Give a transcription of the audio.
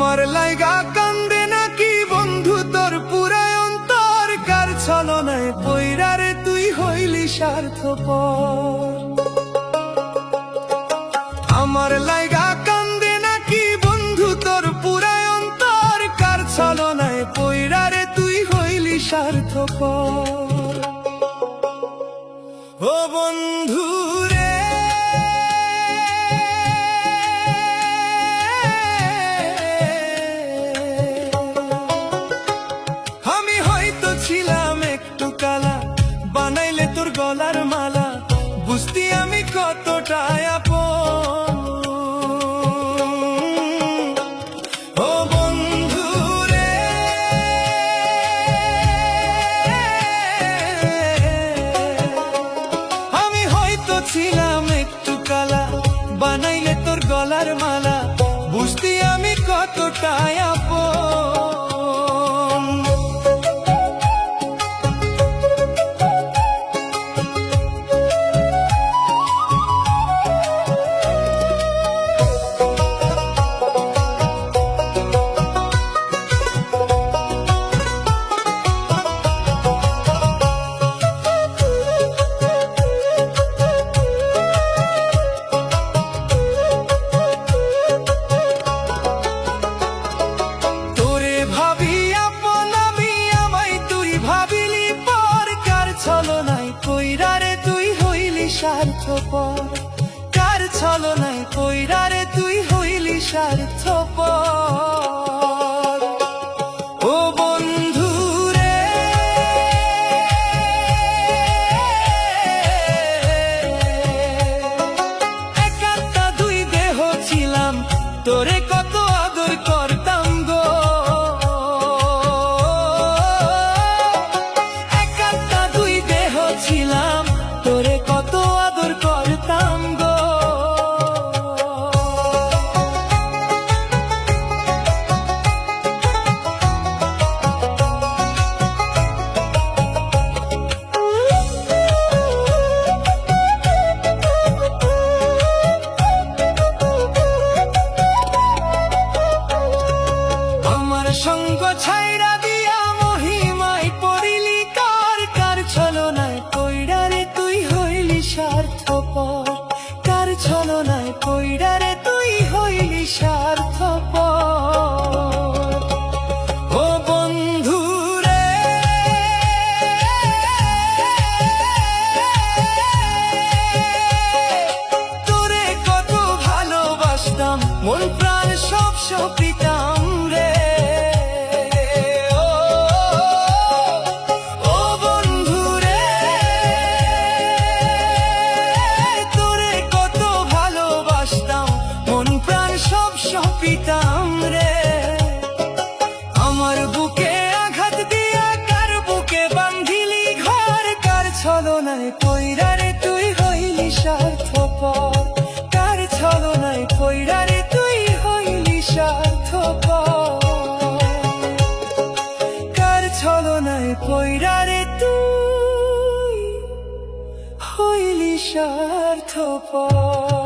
আমার লাইগা কান্দে নাকি বন্ধু তোর পুরাই অন্তর, কার ছলনায় পইরা রে তুই হইলি স্বার্থপর। আমার লাইগা কান্দে নাকি বন্ধু তোর পুরাই অন্তর, কার ছলনায় পইরা রে তুই হইলি স্বার্থপর। ও বন্ধু রে, আমি হয়তো ছিলাম একটু কালা, বানাইলে তোর গলার মালা, বুঝতি আমি কতটা আপন। ও বন্ধু রে, আমি হয়তো ছিলাম একটু কালা, বানাইলে তোর গলার মালা, বুঝতি আমি কতটা আপন। স্বার্থপর, কার ছলনায় পইরা রে তুই হইলি স্বার্থপর। ও বন্ধু রে, একাত্তা দুই দেহ ছিলাম, তোরে কত আদর করতাম গো। একাত্তা দুই দেহ ছিলাম, তোরে কত আদর করতাম গো। আমার সঙ্গ ছাইরা দিয়া মহিমায় পড়িলি কার, কার ছলনায় পইরা রে তুই হইলি স্বার্থপর, কার ছলনায় পইরা রে তুই হইলি স্বার্থপর। ও বন্ধু রে, তোরে কত ভালোবাসতাম, মন প্রাণ সব সপিতাম রে। পিতাম রে, আমার বুকে আঘাত দিয়া কার বুকে বান্ধিলি ঘর, কার ছলনায় পইরা রে তুই হইলি স্বার্থপর, কার ছলনায় পইরা রে তুই হইলি স্বার্থপর, কার ছলনায় পইরা রে তুই হইলি স্বার্থপর।